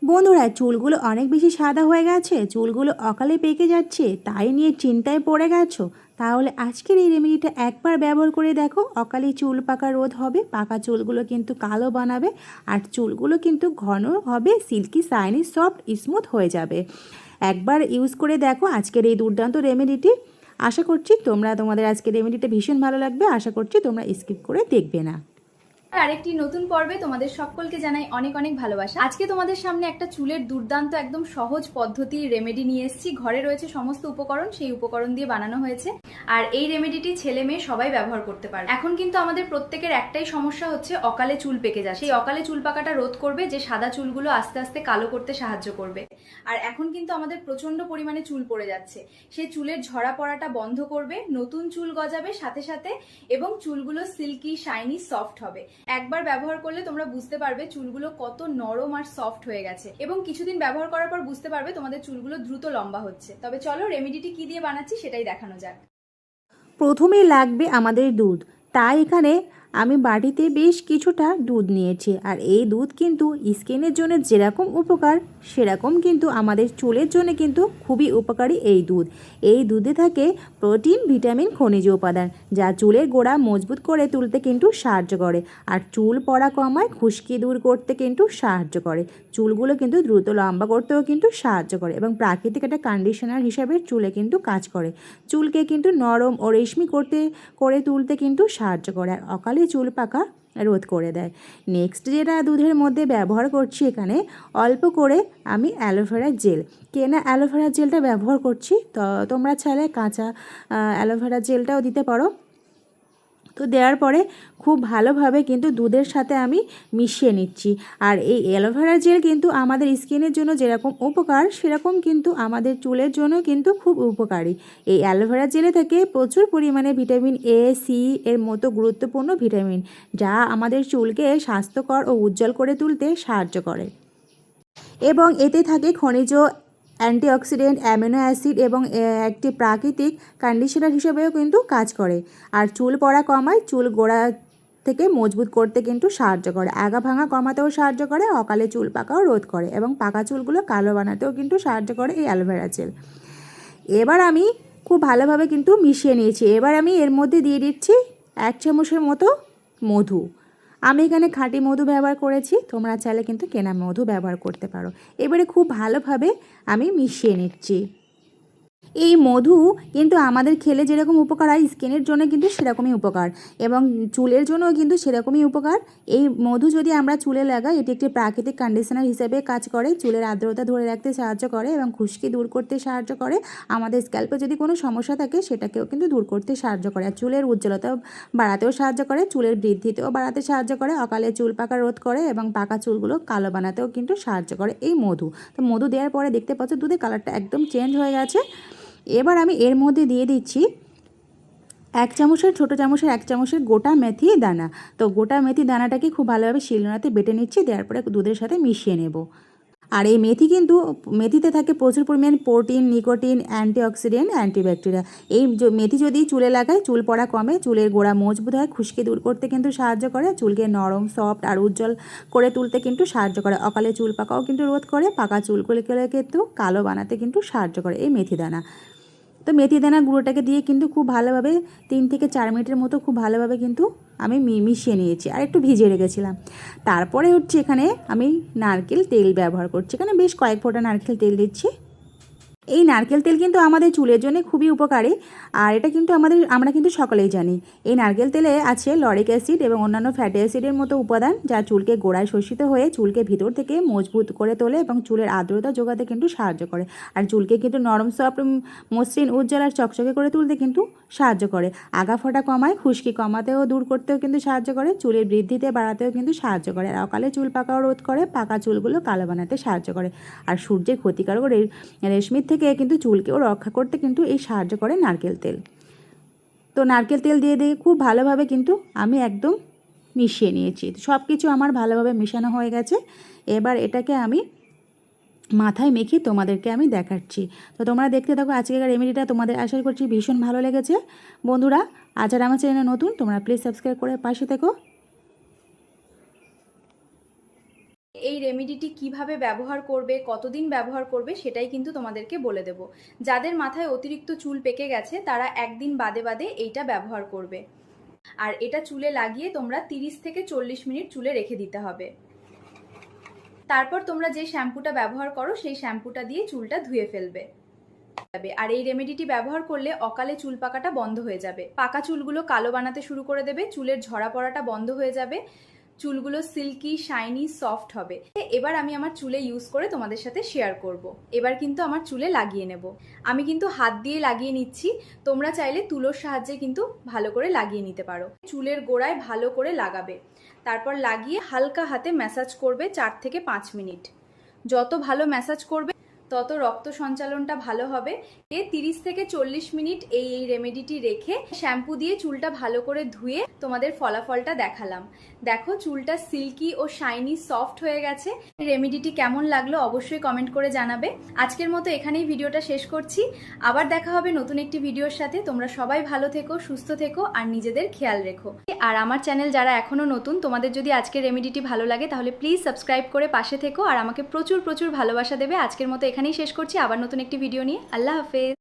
বন্ধুরা, চুলগুলো অনেক বেশি সাদা হয়ে গেছে, চুলগুলো অকালে পেকে যাচ্ছে, তাই নিয়ে চিন্তায় পড়ে গেছো? তাহলে আজকের এই রেমেডিটা একবার ব্যবহার করে দেখো। অকালে চুল পাকা রোধ হবে, পাকা চুলগুলো কিন্তু কালো বানাবে, আর চুলগুলো কিন্তু ঘন হবে, সিল্কি শাইনি সফট স্মুথ হয়ে যাবে। একবার ইউজ করে দেখো আজকের এই দুর্দান্ত রেমেডিটি। আশা করছি তোমাদের আজকের রেমেডিটা ভীষণ ভালো লাগবে। আশা করছি তোমরা স্কিপ করে দেখবে না। আরেকটি নতুন পর্বে তোমাদের সকলকে জানাই অনেক অনেক ভালোবাসা। আজকে তোমাদের সামনে একটা চুলের দুর্দান্ত একদম সহজ পদ্ধতির রেমেডি নিয়ে এসেছি। ঘরে রয়েছে সমস্ত উপকরণ, সেই উপকরণ দিয়ে বানানো হয়েছে। আর এই রেমেডিটি ছেলে মেয়ে সবাই ব্যবহার করতে পারে। এখন কিন্তু আমাদের প্রত্যেকের একটাই সমস্যা হচ্ছে অকালে চুল পেকে যায়। সেই অকালে চুল পাকাটা রোধ করবে, যে সাদা চুলগুলো আস্তে আস্তে কালো করতে সাহায্য করবে। আর এখন কিন্তু আমাদের প্রচন্ড পরিমাণে চুল পড়ে যাচ্ছে, সেই চুলের ঝরা পড়াটা বন্ধ করবে, নতুন চুল গজাবে সাথে সাথে, এবং চুলগুলো সিল্কি শাইনি সফট হবে। একবার ব্যবহার করলে তোমরা বুঝতে পারবে চুলগুলো কত নরম আর সফট হয়ে গেছে, এবং কিছুদিন ব্যবহার করার পর বুঝতে পারবে তোমাদের চুলগুলো দ্রুত লম্বা হচ্ছে। তবে চলো রেমেডিটি কি দিয়ে বানাচ্ছি সেটাই দেখানো যাক। প্রথমেই লাগবে আমাদের দুধ। তাই এখানে আমি বাটিতে বেশ কিছুটা দুধ নিয়েছি, আর এই দুধ কিন্তু স্কিনের জন্য যেরকম উপকার সেরকম কিন্তু আমাদের চুলের জন্য কিন্তু খুবই উপকারী এই দুধ। এই দুধে থাকে প্রোটিন, ভিটামিন, খনিজ উপাদান, যা চুলের গোড়া মজবুত করে তুলতে কিন্তু সাহায্য করে, আর চুল পড়া কমায়, খুশকি দূর করতে কিন্তু সাহায্য করে, চুলগুলো কিন্তু দ্রুত লম্বা করতেও কিন্তু সাহায্য করে, এবং প্রাকৃতিক একটা কন্ডিশনার হিসাবে চুলে কিন্তু কাজ করে, চুলকে কিন্তু নরম ও রেশমি করে তুলতে কিন্তু সাহায্য করে, আর অকালে চুল পাকা রোধ করে দেয়। নেক্সট যেটা দুধের মধ্যে ব্যবহার করছি, এখানে অল্প করে আমি অ্যালোভেরা জেল, কেনা অ্যালোভেরা জেলটা ব্যবহার করছি। তো তোমরা চাইলে কাঁচা অ্যালোভেরা জেলটাও দিতে পারো। তো দেওয়ার পরে খুব ভালোভাবে কিন্তু দুধের সাথে আমি মিশিয়ে নিচ্ছি। আর এই অ্যালোভেরা জেল কিন্তু আমাদের স্কিনের জন্য যেরকম উপকার সেরকম কিন্তু আমাদের চুলের জন্য কিন্তু খুব উপকারী। এই অ্যালোভেরা জেলে থেকে প্রচুর পরিমাণে ভিটামিন এ, সি এর মতো গুরুত্বপূর্ণ ভিটামিন, যা আমাদের চুলকে স্বাস্থ্যকর ও উজ্জ্বল করে তুলতে সাহায্য করে, এবং এতে থাকে খনিজ, অ্যান্টিঅক্সিডেন্ট, অ্যামিনো অ্যাসিড, এবং একটি প্রাকৃতিক কন্ডিশনার হিসেবেও কিন্তু কাজ করে, আর চুল পড়া কমায়, চুল গোড়া থেকে মজবুত করতে কিন্তু সাহায্য করে, আগা ভাঙা কমাতেও সাহায্য করে, অকালে চুল পাকাও রোধ করে, এবং পাকা চুলগুলো কালো বানাতেও কিন্তু সাহায্য করে এই অ্যালোভেরা জেল। এবার আমি খুব ভালোভাবে কিন্তু মিশিয়ে নিয়েছি। এবার আমি এর মধ্যে দিয়ে দিচ্ছি 1 চামচের মতো মধু। আমি এখানে খাঁটি মধু ব্যবহার করেছি, তোমরা চাইলে কিন্তু কেনা মধু ব্যবহার করতে পারো। এবারে খুব ভালোভাবে আমি মিশিয়ে নিচ্ছি। এই মধু কিন্তু আমাদের খেলে যেরকম উপকার হয়, স্কিনের জন্য কিন্তু সেরকমই উপকার, এবং চুলের জন্যও কিন্তু সেরকমই উপকার। এই মধু যদি আমরা চুলে লাগাই, এটি একটি প্রাকৃতিক কন্ডিশনার হিসেবে কাজ করে, চুলের আর্দ্রতা ধরে রাখতে সাহায্য করে, এবং খুশকি দূর করতে সাহায্য করে। আমাদের স্ক্যাল্পে যদি কোনো সমস্যা থাকে সেটাকেও কিন্তু দূর করতে সাহায্য করে, আর চুলের উজ্জ্বলতা বাড়াতেও সাহায্য করে, চুলের বৃদ্ধিতেও বাড়াতে সাহায্য করে, অকালে চুল পাকা রোধ করে, এবং পাকা চুলগুলো কালো বানাতেও কিন্তু সাহায্য করে এই মধু। তো মধু দেওয়ার পরে দেখতে পাচ্ছ দুধের কালারটা একদম চেঞ্জ হয়ে গেছে। এবার আমি এর মধ্যে দিয়ে দিচ্ছি 1 চামচের, ছোটো চামচের 1 চামচের গোটা মেথি দানা। তো গোটা মেথি দানাটাকে খুব ভালোভাবে শিলনোড়াতে বেটে নিচ্ছি, দেওয়ার পরে দুধের সাথে মিশিয়ে নেব। আর এই মেথিতে থাকে প্রচুর পরিমাণ প্রোটিন, নিকোটিন, অ্যান্টিঅক্সিডেন্ট, অ্যান্টিব্যাকটেরিয়া। এই মেথি যদি চুলে লাগায়, চুল পড়া কমে, চুলের গোড়া মজবুত হয়, খুশকি দূর করতে কিন্তু সাহায্য করে, চুলকে নরম, সফট আর উজ্জ্বল করে তুলতে কিন্তু সাহায্য করে, অকালে চুল পাকাও কিন্তু রোধ করে, পাকা চুলগুলোকে কিন্তু কালো বানাতে কিন্তু সাহায্য করে এই মেথি দানা। তো মেথি দানা গুঁড়োটাকে দিয়ে কিন্তু খুব ভালোভাবে 3 থেকে 4 মিনিটের মতো খুব ভালোভাবে কিন্তু আমি মিশিয়ে নিয়েছি, আর একটু ভিজিয়ে রেখেছিলাম। তারপরে হচ্ছে এখানে আমি নারকেল তেল ব্যবহার করছি, এখানে বেশ কয়েক ফোঁটা নারকেল তেল দিচ্ছি। এই নারকেল তেল কিন্তু আমাদের চুলের জন্য খুবই উপকারী, আর এটা কিন্তু আমরা কিন্তু সকলেই জানি। এই নারকেল তেলে আছে লরিক অ্যাসিড এবং অন্যান্য ফ্যাটি অ্যাসিডের মতো উপাদান, যা চুলকে গোড়ায় শোষিত হয়ে চুলকে ভিতর থেকে মজবুত করে তোলে, এবং চুলের আর্দ্রতা যোগাতে কিন্তু সাহায্য করে, আর চুলকে কিন্তু নরম, সফট, মসৃণ, উজ্জ্বল আর চকচকে করে তুলতে কিন্তু সাহায্য করে, আগা ফোঁটা কমায়, খুশকি কমাতেও দূর করতেও কিন্তু সাহায্য করে, চুলের বৃদ্ধিতে বাড়াতেও কিন্তু সাহায্য করে, আর অকালে চুল পাকাও রোধ করে, পাকা চুলগুলো কালো বানাতে সাহায্য করে, আর সূর্যের ক্ষতিকারক রেশমির থেকে কিন্তু চুলকেও রক্ষা করতে কিন্তু এই সাহায্য করে নারকেল তেল। তো নারকেল তেল দিয়ে খুব ভালোভাবে কিন্তু আমি একদম মিশিয়ে নিয়েছি। সব কিছু আমার ভালোভাবে মেশানো হয়ে গেছে। এবার এটাকে আমি মাথায় মেখে তোমাদেরকে আমি দেখাচ্ছি। তো তোমরা দেখতে থাকো আজকের রেমেডিটা, তোমাদের আশা করছি ভীষণ ভালো লেগেছে। বন্ধুরা, আজ আর আমার চ্যানেলে নতুন, তোমরা প্লিজ সাবস্ক্রাইব করে পাশে থেকো। এই রেমেডিটি কিভাবে ব্যবহার করবে, কতদিন ব্যবহার করবে সেটাই কিন্তু তোমাদেরকে বলে দেব। যাদের মাথায় অতিরিক্ত চুল পেকে গেছে তারা একদিন বাদে বাদে এইটা ব্যবহার করবে। আর এটা চুলে লাগিয়ে তোমরা 30 থেকে 40 মিনিট চুলে রেখে দিতে হবে। তারপর তোমরা যে শ্যাম্পুটা ব্যবহার করো সেই শ্যাম্পুটা দিয়ে চুলটা ধুয়ে ফেলবে। আর এই রেমেডিটি ব্যবহার করলে অকালে চুল পাকাটা বন্ধ হয়ে যাবে। পাকা চুলগুলো কালো বানাতে শুরু করে দেবে, চুলের ঝরা পড়াটা বন্ধ হয়ে যাবে, চুলগুলো সিল্কি, শাইনি, সফট হবে। এবার আমি আমার চুলে ইউজ করে তোমাদের সাথে শেয়ার করব। এবার কিন্তু আমার চুলে লাগিয়ে নেব। আমি কিন্তু হাত দিয়ে লাগিয়ে নিচ্ছি, তোমরা চাইলে তুলোর সাহায্যে কিন্তু ভালো করে লাগিয়ে নিতে পারো। চুলের গোড়ায় ভালো করে লাগাবে, তারপর লাগিয়ে হালকা হাতে ম্যাসাজ করবে 4 থেকে 5 মিনিট। যত ভালো ম্যাসাজ করবে তত রক্ত সঞ্চালনটা ভালো হবে। 30 থেকে 40 মিনিট এই রেমেডিটি রেখে শ্যাম্পু দিয়ে চুলটা ভালো করে ধুয়ে তোমাদের ফলাফলটা দেখালাম। দেখো চুলটা সিল্কি ও শাইনি সফট হয়ে গেছে। রেমেডিটি কেমন লাগলো অবশ্যই কমেন্ট করে জানাবে। আজকের মতো এখানেই ভিডিওটা শেষ করছি। আবার দেখা হবে নতুন একটি ভিডিওর সাথে। তোমরা সবাই ভালো থেকো, সুস্থ থেকো আর নিজেদের খেয়াল রেখো। আর আমার চ্যানেল যারা এখনো নতুন, তোমাদের যদি আজকের রেমেডিটি ভালো লাগে তাহলে প্লিজ সাবস্ক্রাইব করে পাশে থেকো আর আমাকে প্রচুর প্রচুর ভালোবাসা দেবে। আজকের মতো এখানেই শেষ করছি, আবার নতুন একটি ভিডিও নিয়ে। আল্লাহ হাফেজ।